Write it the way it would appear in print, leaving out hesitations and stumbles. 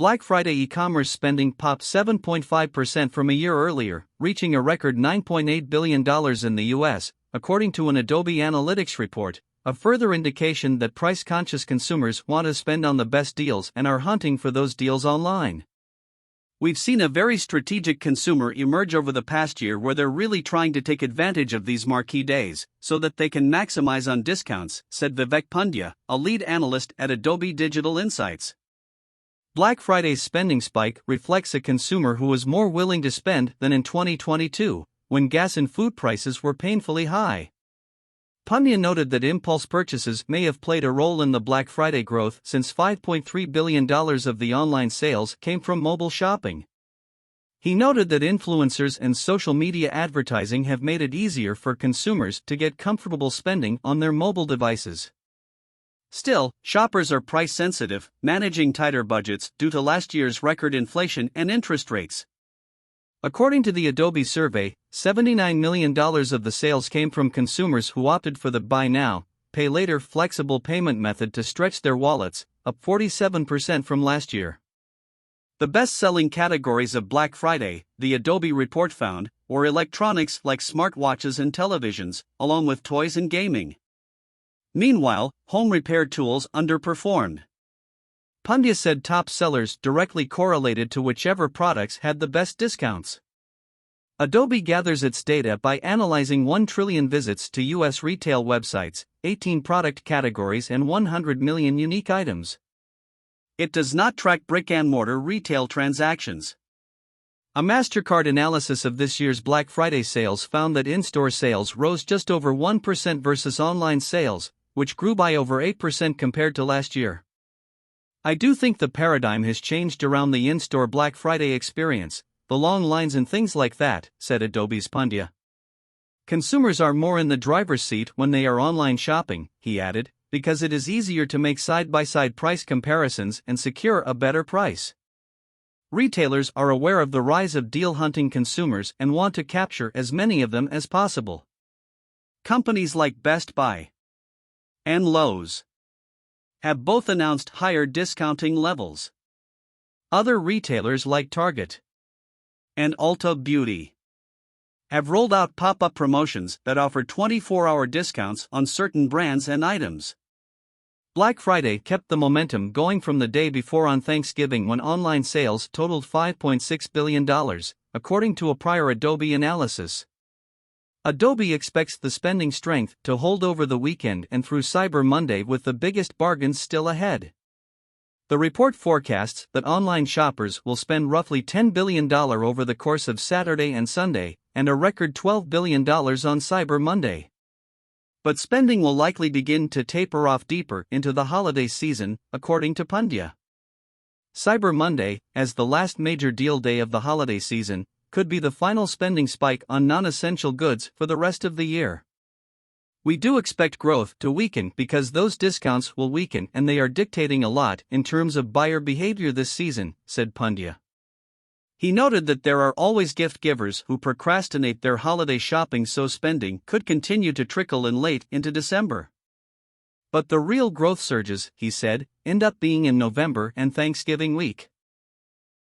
Black Friday e-commerce spending popped 7.5% from a year earlier, reaching a record $9.8 billion in the US, according to an Adobe Analytics report, a further indication that price-conscious consumers want to spend on the best deals and are hunting for those deals online. We've seen a very strategic consumer emerge over the past year where they're really trying to take advantage of these marquee days so that they can maximize on discounts, said Vivek Pandya, a lead analyst at Adobe Digital Insights. Black Friday's spending spike reflects a consumer who was more willing to spend than in 2022, when gas and food prices were painfully high. Pandya noted that impulse purchases may have played a role in the Black Friday growth since $5.3 billion of the online sales came from mobile shopping. He noted that influencers and social media advertising have made it easier for consumers to get comfortable spending on their mobile devices. Still, shoppers are price-sensitive, managing tighter budgets due to last year's record inflation and interest rates. According to the Adobe survey, $79 million of the sales came from consumers who opted for the buy now, pay later flexible payment method to stretch their wallets, up 47% from last year. The best-selling categories of Black Friday, the Adobe report found, were electronics like smartwatches and televisions, along with toys and gaming. Meanwhile, home repair tools underperformed. Pandya said top sellers directly correlated to whichever products had the best discounts. Adobe gathers its data by analyzing 1 trillion visits to U.S. retail websites, 18 product categories, and 100 million unique items. It does not track brick-and-mortar retail transactions. A Mastercard analysis of this year's Black Friday sales found that in-store sales rose just over 1% versus online sales, which grew by over 8% compared to last year. I do think the paradigm has changed around the in-store Black Friday experience, the long lines and things like that, said Adobe's Pandya. Consumers are more in the driver's seat when they are online shopping, he added, because it is easier to make side-by-side price comparisons and secure a better price. Retailers are aware of the rise of deal-hunting consumers and want to capture as many of them as possible. Companies like Best Buy and Lowe's have both announced higher discounting levels. Other retailers like Target and Ulta Beauty have rolled out pop-up promotions that offer 24-hour discounts on certain brands and items. Black Friday kept the momentum going from the day before on Thanksgiving when online sales totaled $5.6 billion, according to a prior Adobe analysis. Adobe expects the spending strength to hold over the weekend and through Cyber Monday with the biggest bargains still ahead. The report forecasts that online shoppers will spend roughly $10 billion over the course of Saturday and Sunday, and a record $12 billion on Cyber Monday. But spending will likely begin to taper off deeper into the holiday season, according to Pandya. Cyber Monday, as the last major deal day of the holiday season, could be the final spending spike on non-essential goods for the rest of the year. We do expect growth to weaken because those discounts will weaken and they are dictating a lot in terms of buyer behavior this season, said Pandya. He noted that there are always gift givers who procrastinate their holiday shopping, so spending could continue to trickle in late into December. But the real growth surges, he said, end up being in November and Thanksgiving week.